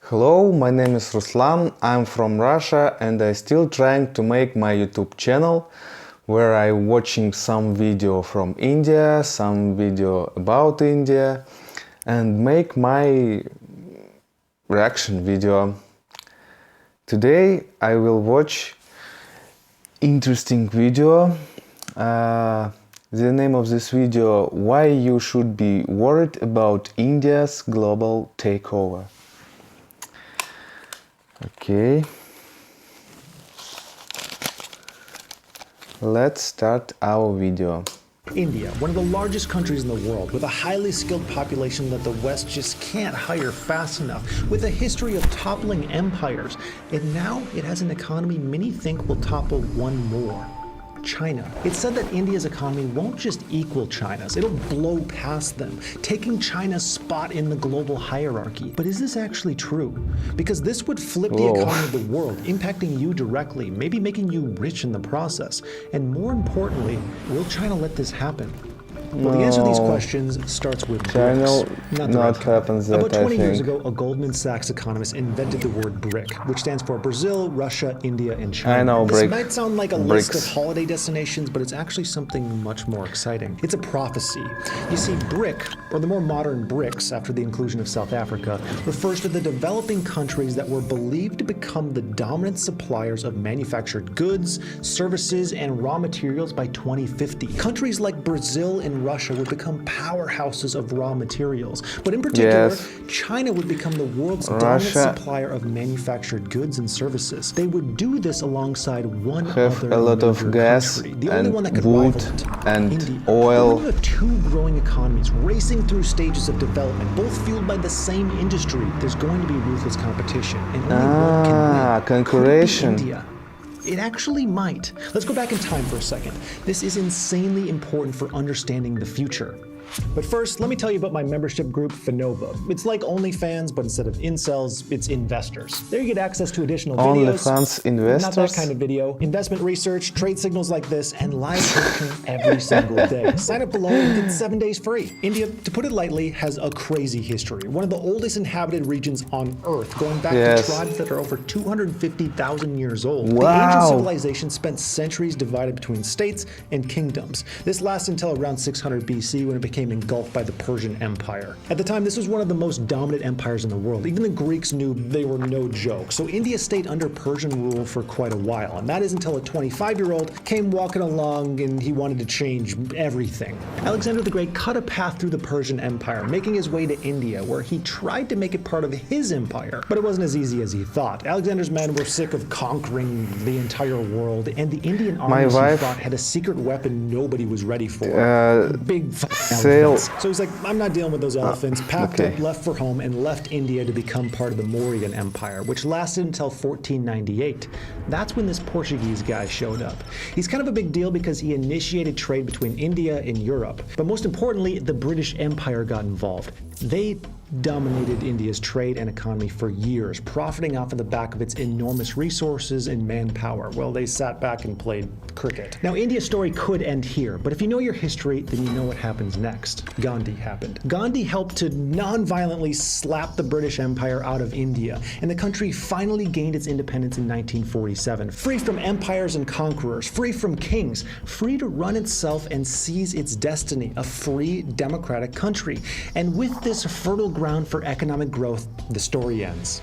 Hello, my name is Ruslan, I'm from Russia and I still trying to make my YouTube channel where I watching some video from India, some video about India and make my reaction video. Today I will watch interesting video. The name of this video: why you should be worried about India's global takeover. Okay, let's start our video. India, one of the largest countries in the world, with a highly skilled population that the West just can't hire fast enough, with a history of toppling empires, and now it has an economy many think will topple one more: China. It's said that India's economy won't just equal China's, it'll blow past them, taking China's spot in the global hierarchy. But is this actually true? Because this would flip the economy of the world, impacting you directly, maybe making you rich in the process. And more importantly, will China let this happen? Well, the answer to these questions starts with BRICS. Not happens that, About 20 years ago, a Goldman Sachs economist invented the word BRIC, which stands for Brazil, Russia, India, and China. I know, this BRIC. might sound like a BRICS. list of holiday destinations, but it's actually something much more exciting. It's a prophecy. You see, BRIC, or the more modern BRICS after the inclusion of South Africa, refers to the developing countries that were believed to become the dominant suppliers of manufactured goods, services, and raw materials by 2050. Countries like Brazil and Russia would become powerhouses of raw materials, but in particular, China would become the world's dominant supplier of manufactured goods and services. They would do this alongside one other a lot of gas country, the only one that and could wood rival it, and India. oil. But when you have two growing economies racing through stages of development, both fueled by the same industry, there's going to be ruthless competition, and only one can win. Concurrence. India. It actually might. Let's go back in time for a second. This is insanely important for understanding the future. But first, let me tell you about my membership group, Finova. It's like OnlyFans, but instead of incels, it's investors. There you get access to additional videos. OnlyFans investors? Not that kind of video. Investment research, trade signals like this, and live coaching every single day. Sign up below and get 7 days free. India, to put it lightly, has a crazy history. One of the oldest inhabited regions on Earth, going back to tribes that are over 250,000 years old. Wow. The ancient civilization spent centuries divided between states and kingdoms. This lasted until around 600 BC, when it became engulfed by the Persian Empire. At the time, this was one of the most dominant empires in the world. Even the Greeks knew they were no joke. So India stayed under Persian rule for quite a while, and that is until a 25-year-old came walking along and he wanted to change everything. Alexander the Great cut a path through the Persian Empire, making his way to India, where he tried to make it part of his empire. But it wasn't as easy as he thought. Alexander's men were sick of conquering the entire world, and the Indian armies he fought had a secret weapon nobody was ready for. Big elephants. So he's like, I'm not dealing with those elephants. Packed up, left for home, and left India to become part of the Mauryan Empire, which lasted until 1498. That's when this Portuguese guy showed up. He's kind of a big deal because he initiated trade between India and Europe. But most importantly, the British Empire got involved. They dominated India's trade and economy for years, profiting off of the back of its enormous resources and manpower. Well, they sat back and played cricket. Now, India's story could end here, but if you know your history, then you know what happens next. Gandhi happened. Gandhi helped to non-violently slap the British Empire out of India, and the country finally gained its independence in 1947, free from empires and conquerors, free from kings, free to run itself and seize its destiny, a free, democratic country. And with this fertile ground for economic growth, the story ends.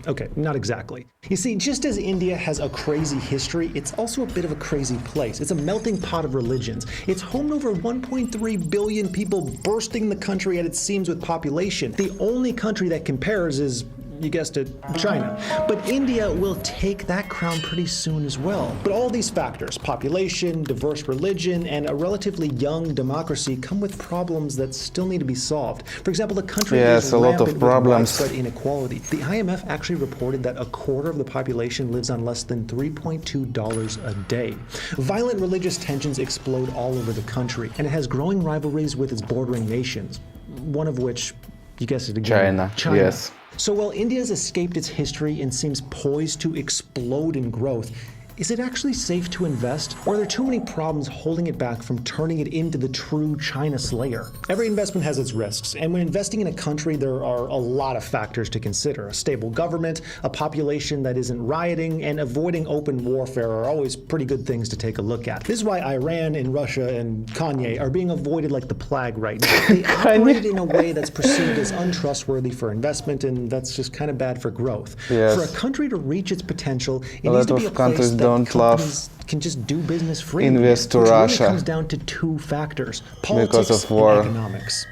Okay, not exactly. You see, just as India has a crazy history, it's also a bit of a crazy place. It's a melting pot of religions. It's home to over 1.3 billion people, bursting the country at its seams with population. The only country that compares is, you guessed it, China. But India will take that crown pretty soon as well. But all these factors, population, diverse religion, and a relatively young democracy, come with problems that still need to be solved. For example, the country is rampant with widespread inequality. The IMF actually reported that a quarter of the population lives on less than $3.2 a day. Violent religious tensions explode all over the country, and it has growing rivalries with its bordering nations, one of which, you guessed it again, China. Yes. So while India has escaped its history and seems poised to explode in growth, is it actually safe to invest? Or are there too many problems holding it back from turning it into the true China slayer? Every investment has its risks, and when investing in a country, there are a lot of factors to consider. A stable government, a population that isn't rioting, and avoiding open warfare are always pretty good things to take a look at. This is why Iran and Russia and Kanye are being avoided like the plague right now. They operate in a way that's perceived as untrustworthy for investment, and that's just kind of bad for growth. Yes. For a country to reach its potential, it A needs lot to be a of countries place that don't love companies can just do business freely. invest to which Russia really comes down to two factors: because politics of war. and economics.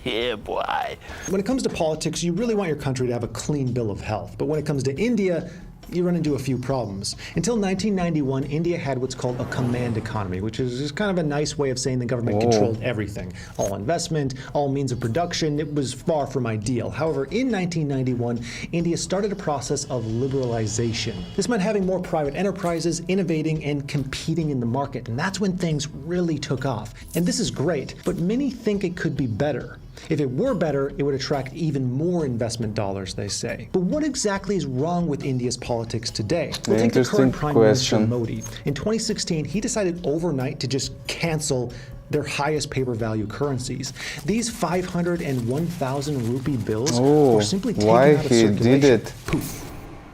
Yeah, boy. When it comes to politics, you really want your country to have a clean bill of health. But when it comes to India, you run into a few problems. Until 1991, India had what's called a command economy, which is just kind of a nice way of saying the government controlled everything. All investment, all means of production. It was far from ideal. However, in 1991, India started a process of liberalization. This meant having more private enterprises, innovating and competing in the market. And that's when things really took off. And this is great, but many think it could be better. If it were better, it would attract even more investment dollars, they say. But what exactly is wrong with India's politics today? We'll take the current Prime Minister Modi. In 2016, he decided overnight to just cancel their highest paper value currencies. These 500 and 1,000 rupee bills were simply taken out of circulation. Why he did it? Poof,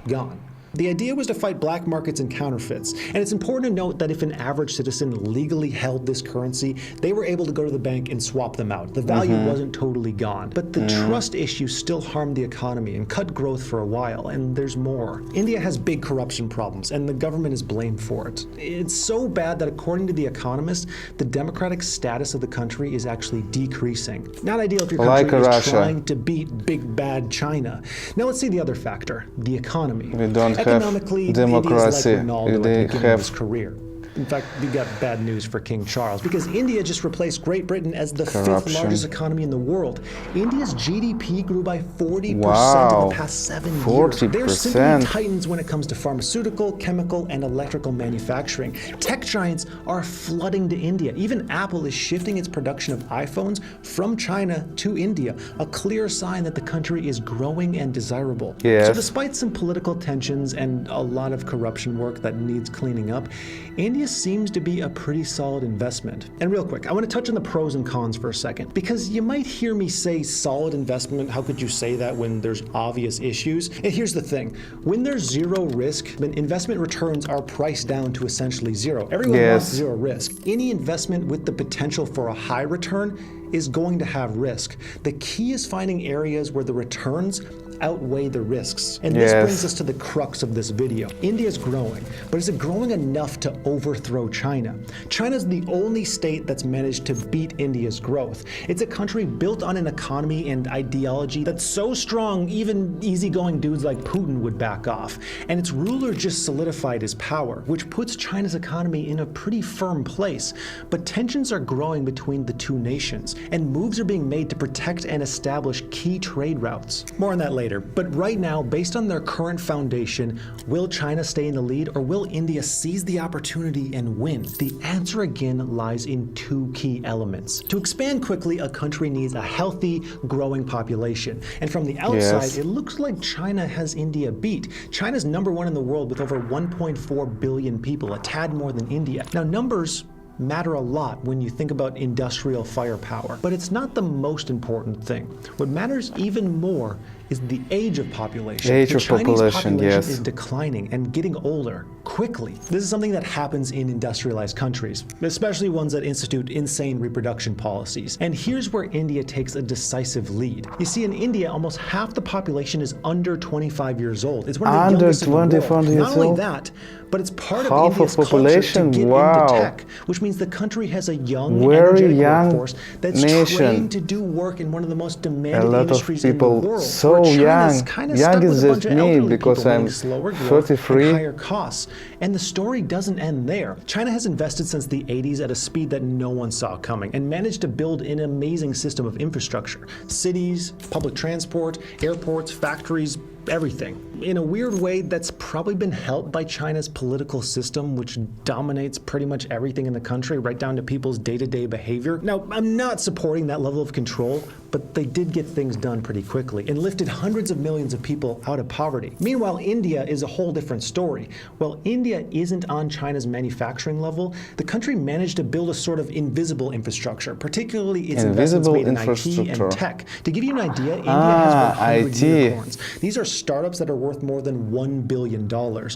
gone. The idea was to fight black markets and counterfeits. And it's important to note that if an average citizen legally held this currency, they were able to go to the bank and swap them out. The value wasn't totally gone. But the trust issue still harmed the economy and cut growth for a while, and there's more. India has big corruption problems, and the government is blamed for it. It's so bad that according to The Economist, the democratic status of the country is actually decreasing. Not ideal if your country is trying to beat big bad China. Now let's see the other factor, the economy. We don't Economically, have democracy. India is like Ronaldo at the They beginning of his career. In fact, we got bad news for King Charles because India just replaced Great Britain as the fifth largest economy in the world. India's GDP grew by 40% in the past 7 years. 40%. They're simply titans when it comes to pharmaceutical, chemical, and electrical manufacturing. Tech giants are flooding to India. Even Apple is shifting its production of iPhones from China to India, a clear sign that the country is growing and desirable. Yes. So despite some political tensions and a lot of corruption work that needs cleaning up, India seems to be a pretty solid investment. And real quick, I want to touch on the pros and cons for a second, because you might hear me say solid investment. How could you say that when there's obvious issues? And here's the thing, when there's zero risk, then investment returns are priced down to essentially zero. Everyone wants zero risk. Any investment with the potential for a high return is going to have risk. The key is finding areas where the returns outweigh the risks. And this brings us to the crux of this video. India is growing, but is it growing enough to overthrow China? China's the only state that's managed to beat India's growth. It's a country built on an economy and ideology that's so strong, even easygoing dudes like Putin would back off. And its ruler just solidified his power, which puts China's economy in a pretty firm place. But tensions are growing between the two nations, and moves are being made to protect and establish key trade routes. More on that later. But right now, based on their current foundation, will China stay in the lead, or will India seize the opportunity and win? The answer again lies in two key elements. To expand quickly, a country needs a healthy, growing population. And from the outside, it looks like China has India beat. China's #1 in the world with over 1.4 billion people, a tad more than India. Now, numbers matter a lot when you think about industrial firepower, but it's not the most important thing. What matters even more is the age of population. The Chinese population is declining and getting older quickly. This is something that happens in industrialized countries, especially ones that institute insane reproduction policies. And here's where India takes a decisive lead. You see, in India, almost half the population is under 25 years old. It's one of the youngest in the world. Not only that, but it's part of India's culture to get into tech, which means the country has a young, energetic workforce that's trained to do work in one of the most demanded industries in the world. So young, young is just me, because I'm 33. Higher costs. And the story doesn't end there. China has invested since the 80s at a speed that no one saw coming and managed to build an amazing system of infrastructure. Cities, public transport, airports, factories, everything. In a weird way, that's probably been helped by China's political system, which dominates pretty much everything in the country, right down to people's day-to-day behavior. Now, I'm not supporting that level of control, but they did get things done pretty quickly and lifted hundreds of millions of people out of poverty. Meanwhile, India is a whole different story. While India isn't on China's manufacturing level, the country managed to build a sort of invisible infrastructure, particularly its investments made in IT and tech. To give you an idea, India has 100 unicorns. These are startups that are worth more than $1 billion.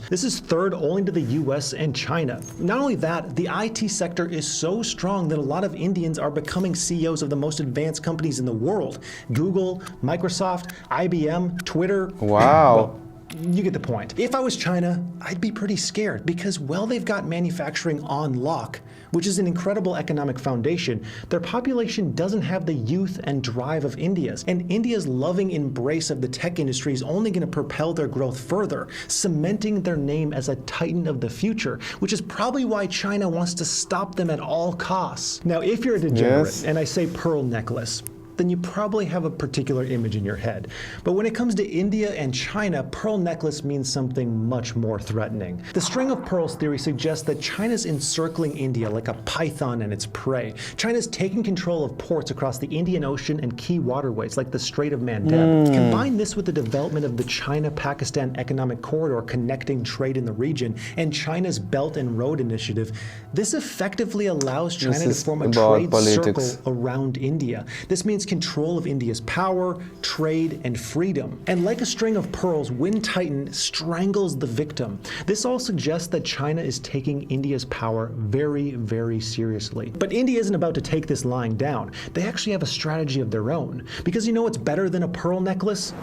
This is third only to the US and China. Not only that, the IT sector is so strong that a lot of Indians are becoming CEOs of the most advanced companies in the world. Google, Microsoft, IBM, Twitter. Wow. Well, you get the point. If I was China, I'd be pretty scared because, well, they've got manufacturing on lock, which is an incredible economic foundation. Their population doesn't have the youth and drive of India's, and India's loving embrace of the tech industry is only going to propel their growth further, cementing their name as a titan of the future, which is probably why China wants to stop them at all costs. Now, if you're a degenerate, and I say pearl necklace, then you probably have a particular image in your head. But when it comes to India and China, pearl necklace means something much more threatening. The string of pearls theory suggests that China's encircling India like a python and its prey. China's taking control of ports across the Indian Ocean and key waterways like the Strait of Mandeb. Combine this with the development of the China-Pakistan Economic Corridor connecting trade in the region and China's Belt and Road Initiative, this effectively allows China to form a trade circle around India. This means control of India's power, trade, and freedom. And like a string of pearls, when tightened, strangles the victim. This all suggests that China is taking India's power very, very seriously. But India isn't about to take this lying down. They actually have a strategy of their own. Because you know what's better than a pearl necklace?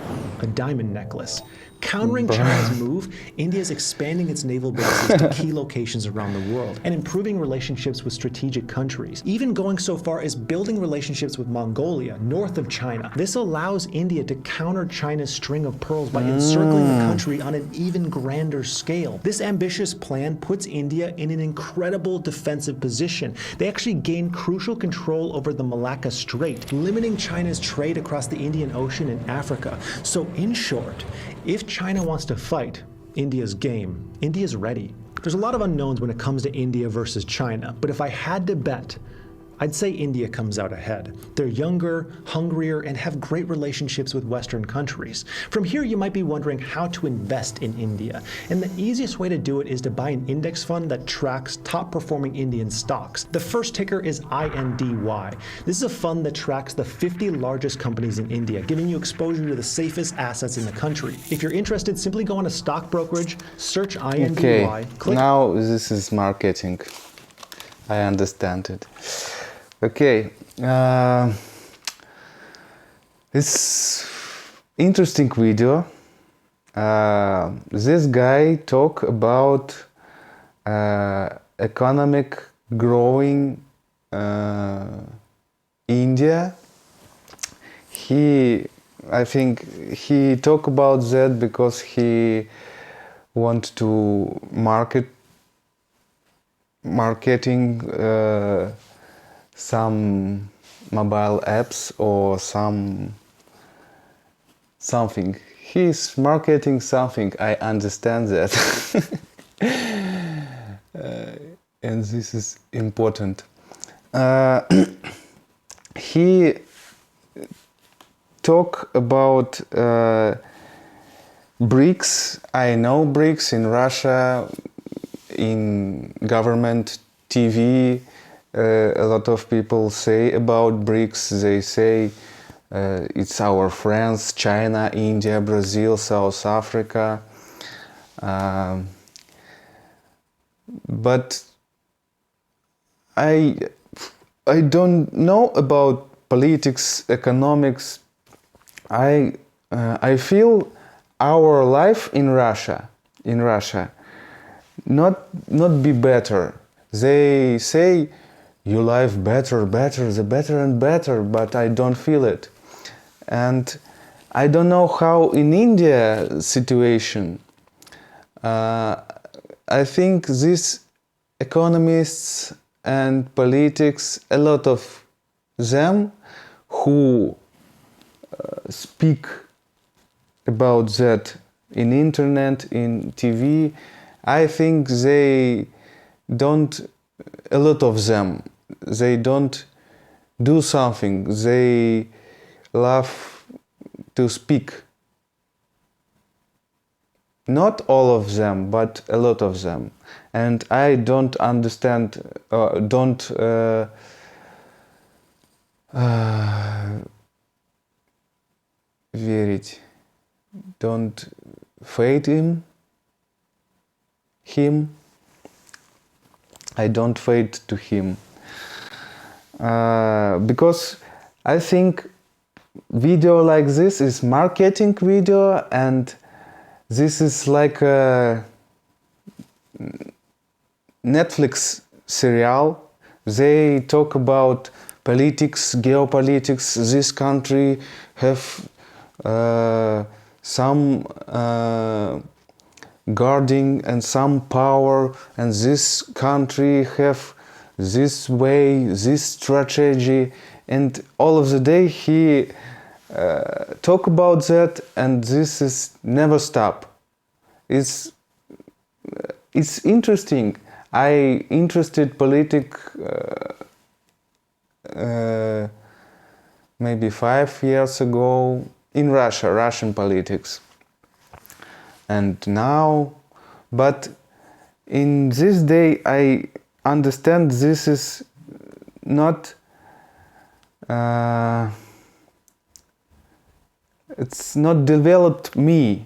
A diamond necklace. Countering China's move, India is expanding its naval bases to key locations around the world and improving relationships with strategic countries, even going so far as building relationships with Mongolia, north of China. This allows India to counter China's string of pearls by encircling the country on an even grander scale. This ambitious plan puts India in an incredible defensive position. They actually gain crucial control over the Malacca Strait, limiting China's trade across the Indian Ocean and Africa. So in short, if China wants to fight, India's game. India's ready. There's a lot of unknowns when it comes to India versus China, but if I had to bet, I'd say India comes out ahead. They're younger, hungrier, and have great relationships with Western countries. From here, you might be wondering how to invest in India. And the easiest way to do it is to buy an index fund that tracks top-performing Indian stocks. The first ticker is INDY. This is a fund that tracks the 50 largest companies in India, giving you exposure to the safest assets in the country. If you're interested, simply go on a stock brokerage, search INDY, click... Now this is marketing. I understand it. Okay, it's interesting video. This guy talk about economic growing India. I think he talk about that because he want to marketing some mobile apps or something. He's marketing something. I understand that. And this is important. He talk about BRICS. I know BRICS in Russia, in government TV. A lot of people say about BRICS, they say it's our friends, China, India, Brazil, South Africa. But I don't know about politics, economics. I feel our life in Russia not be better. They say your life better, the better and better, but I don't feel it. And I don't know how in India situation. I think these economists and politics, a lot of them who speak about that in internet, in TV. I think they don't, a lot of them, they don't do something. They love to speak. Not all of them, but a lot of them. And I don't understand, don't верить, don't faith in him. I don't faith to him. Because I think video like this is marketing video, and this is like a Netflix serial. They talk about politics, geopolitics. This country have some guarding and some power, and this country have this way, this strategy, and all of the day he talk about that, and this is never stop. It's interesting. I interested maybe 5 years ago in Russia, Russian politics. And now, but in this day I understand this is not, it's not developed me,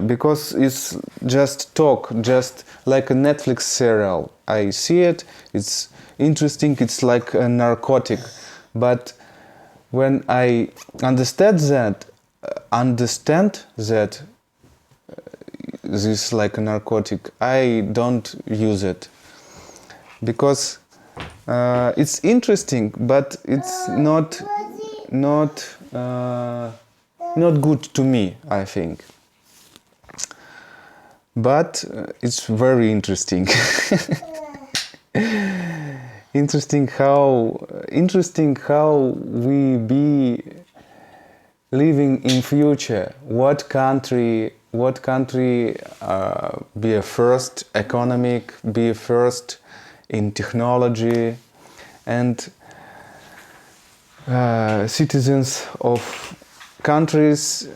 because it's just talk, just like a Netflix serial. I see it, it's interesting, it's like a narcotic. But when I understand that this is like a narcotic, I don't use it, because it's interesting, but it's not good to me, I think. But it's very interesting. Interesting how we be living in future. What country be a first economic, be a first in technology, and citizens of countries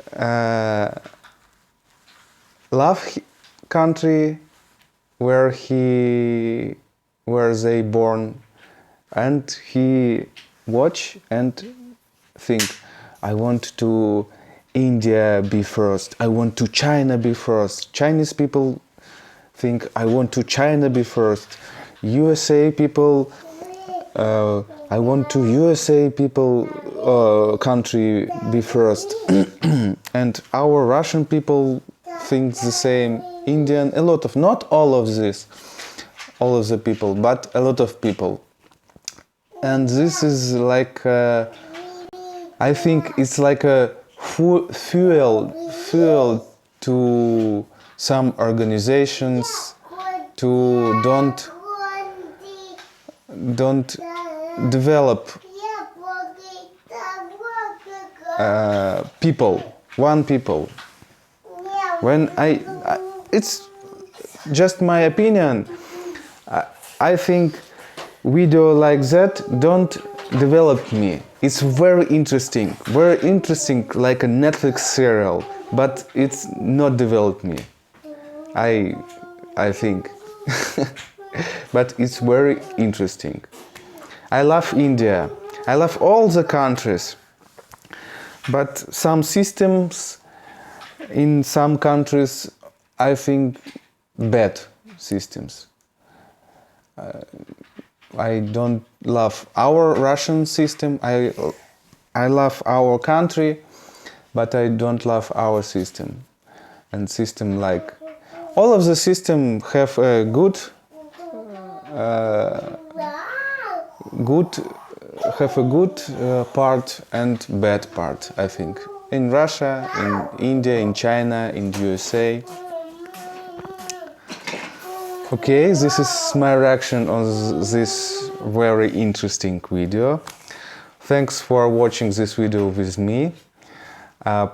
love country where they born, and he watch and think, I want to India be first, I want to China be first. Chinese people think, I want to China be first. USA people, I want to USA people country be first. And our Russian people think the same. Indian, a lot of, not all of this, all of the people, but a lot of people. And this is like, I think it's like a fuel to some organizations to don't develop one people. When it's just my opinion, I think video like that don't develop me. It's very interesting, like a Netflix serial, but it's not developed me, I think. But it's very interesting. I love India, I love all the countries, but some systems in some countries, I think, bad systems. I don't love our Russian system. I love our country, but I don't love our system. And system like all of the system have a good part and bad part, I think. In Russia, in India, in China, in USA. Okay, this is my reaction on this very interesting video. Thanks for watching this video with me.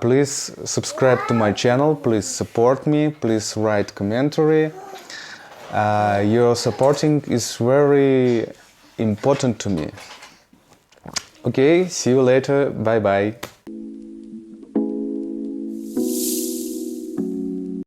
Please subscribe to my channel, please support me, please write commentary. Your supporting is very important to me. Okay, see you later, bye bye.